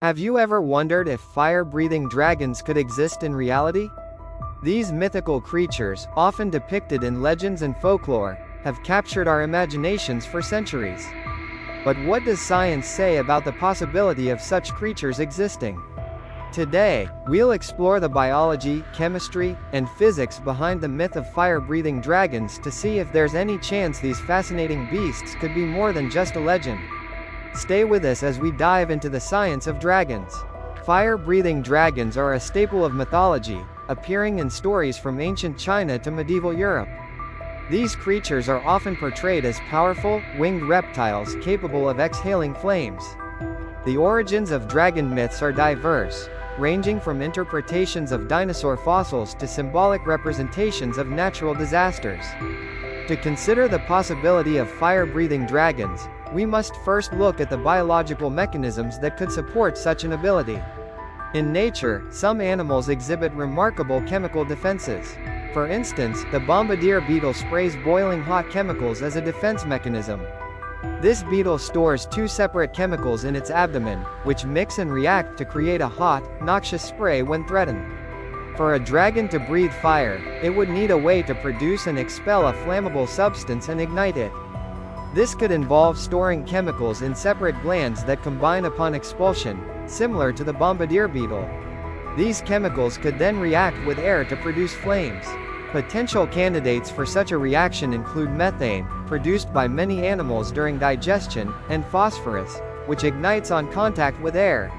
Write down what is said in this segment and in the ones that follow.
Have you ever wondered if fire-breathing dragons could exist in reality? These mythical creatures, often depicted in legends and folklore, have captured our imaginations for centuries. But what does science say about the possibility of such creatures existing? Today, we'll explore the biology, chemistry, and physics behind the myth of fire-breathing dragons to see if there's any chance these fascinating beasts could be more than just a legend. Stay with us as we dive into the science of dragons. Fire-breathing dragons are a staple of mythology, appearing in stories from ancient China to medieval Europe. These creatures are often portrayed as powerful, winged reptiles capable of exhaling flames. The origins of dragon myths are diverse, ranging from interpretations of dinosaur fossils to symbolic representations of natural disasters. To consider the possibility of fire-breathing dragons, we must first look at the biological mechanisms that could support such an ability. In nature, some animals exhibit remarkable chemical defenses. For instance, the bombardier beetle sprays boiling hot chemicals as a defense mechanism. This beetle stores two separate chemicals in its abdomen, which mix and react to create a hot, noxious spray when threatened. For a dragon to breathe fire, it would need a way to produce and expel a flammable substance and ignite it. This could involve storing chemicals in separate glands that combine upon expulsion, similar to the bombardier beetle. These chemicals could then react with air to produce flames. Potential candidates for such a reaction include methane, produced by many animals during digestion, and phosphorus, which ignites on contact with air.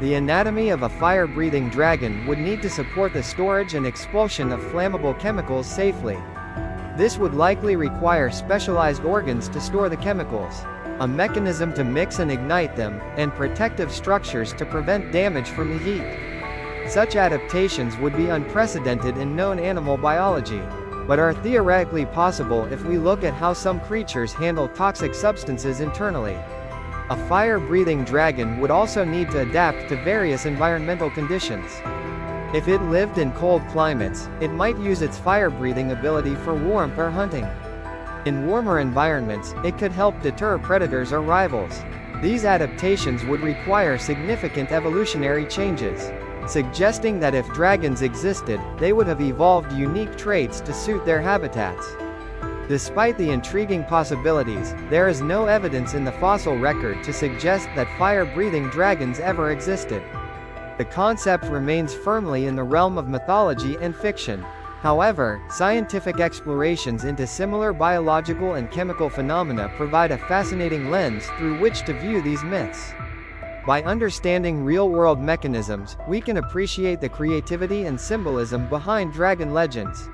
The anatomy of a fire-breathing dragon would need to support the storage and expulsion of flammable chemicals safely. This would likely require specialized organs to store the chemicals, a mechanism to mix and ignite them, and protective structures to prevent damage from the heat. Such adaptations would be unprecedented in known animal biology, but are theoretically possible if we look at how some creatures handle toxic substances internally. A fire-breathing dragon would also need to adapt to various environmental conditions. If it lived in cold climates, it might use its fire-breathing ability for warmth or hunting. In warmer environments, it could help deter predators or rivals. These adaptations would require significant evolutionary changes, suggesting that if dragons existed, they would have evolved unique traits to suit their habitats. Despite the intriguing possibilities, there is no evidence in the fossil record to suggest that fire-breathing dragons ever existed. The concept remains firmly in the realm of mythology and fiction. However, scientific explorations into similar biological and chemical phenomena provide a fascinating lens through which to view these myths. By understanding real-world mechanisms, we can appreciate the creativity and symbolism behind dragon legends.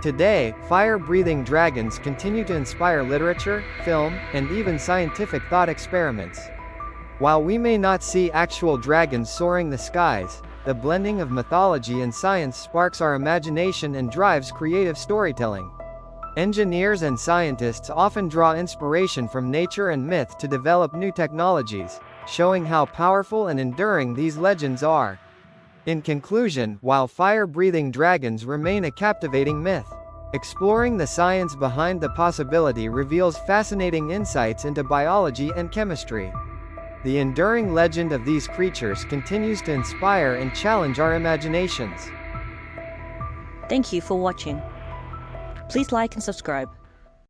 Today, fire-breathing dragons continue to inspire literature, film, and even scientific thought experiments. While we may not see actual dragons soaring the skies, the blending of mythology and science sparks our imagination and drives creative storytelling. Engineers and scientists often draw inspiration from nature and myth to develop new technologies, showing how powerful and enduring these legends are. In conclusion, while fire-breathing dragons remain a captivating myth, exploring the science behind the possibility reveals fascinating insights into biology and chemistry. The enduring legend of these creatures continues to inspire and challenge our imaginations. Thank you for watching. Please like and subscribe.